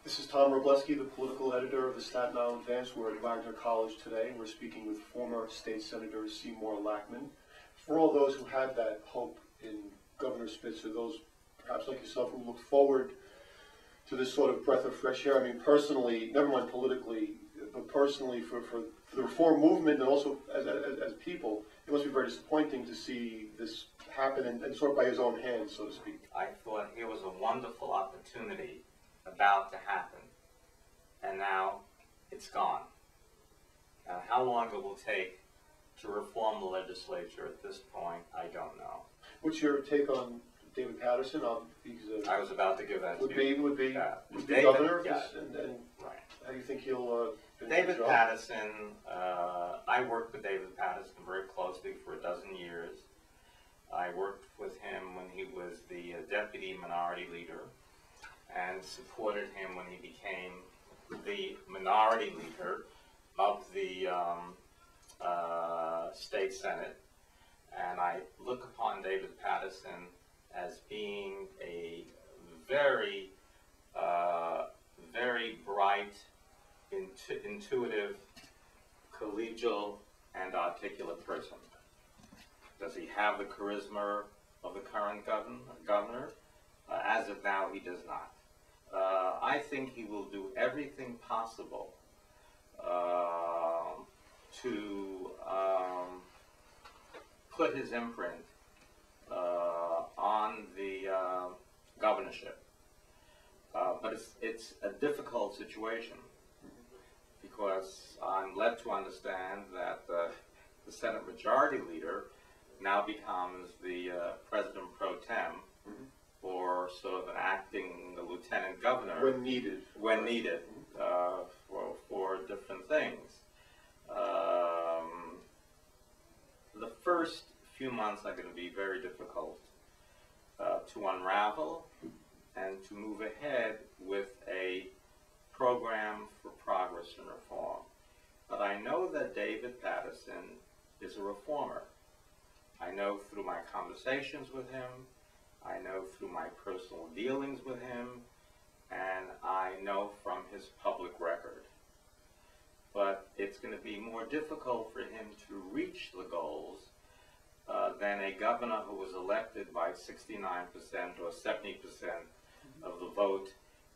This is Tom Robleski, the political editor of the Staten Island Advance. We're at Wagner College today. We're speaking with former state senator Seymour Lachman. For all those who had that hope in Governor Spitzer, those perhaps like yourself who look forward to this sort of breath of fresh air, I mean, personally, never mind politically, but personally for the reform movement and also as people, it must be very disappointing to see this happen and sort of by his own hands, so to speak. I thought it was a wonderful opportunity about to happen, and now it's gone. Now, how long it will take to reform the legislature at this point, I don't know. What's your take on David Paterson? I was about to give that would to you. Would be David, governor of yeah. this, and Right. how do you think he'll David Paterson, I worked with David Paterson very closely for a dozen years. I worked with him when he was the deputy minority leader and supported him when he became the minority leader of the state senate. And I look upon David Paterson as being a very, very bright, intuitive, collegial, and articulate person. Does he have the charisma of the current governor? As of now, he does not. I think he will do everything possible to put his imprint on the governorship. But it's a difficult situation because I'm led to understand that the Senate Majority Leader now becomes the President Pro Tem, or sort of an acting lieutenant governor when needed. When needed, for different things. The first few months are going to be very difficult to unravel and to move ahead with a program for progress and reform. But I know that David Paterson is a reformer. I know through my conversations with him, I know through my personal dealings with him, and I know from his public record. But it's going to be more difficult for him to reach the goals than a governor who was elected by 69% or 70% of the vote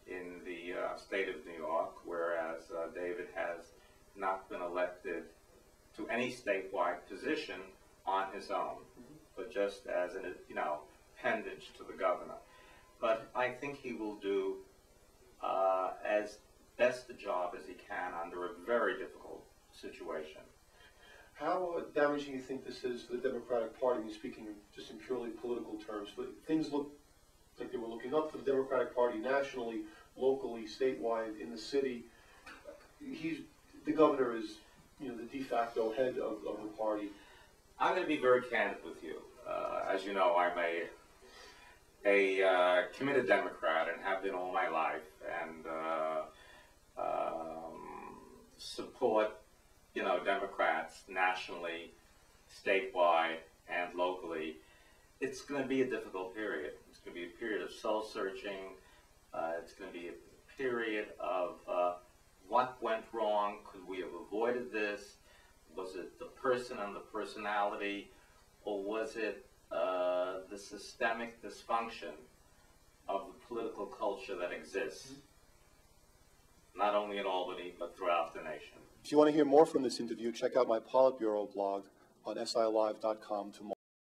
in the state of New York, whereas David has not been elected to any statewide position on his own, but just as an appendage to the governor. But I think he will do as best a job as he can under a very difficult situation. How damaging do you think this is for the Democratic Party? Speaking just in purely political terms, things look like they were looking up for the Democratic Party nationally, locally, statewide, in the city. The governor is, the de facto head of the party. I'm going to be very candid with you. As you know, I'm a committed Democrat and have been all my life, and support Democrats nationally, statewide, and locally. It's going to be a difficult period. It's going to be a period of soul-searching. It's going to be a period of what went wrong. Could we have avoided this? Was it the person and the personality, or was it the systemic dysfunction of the political culture that exists, not only in Albany, but throughout the nation? If you want to hear more from this interview, check out my Politburo blog on SILive.com tomorrow.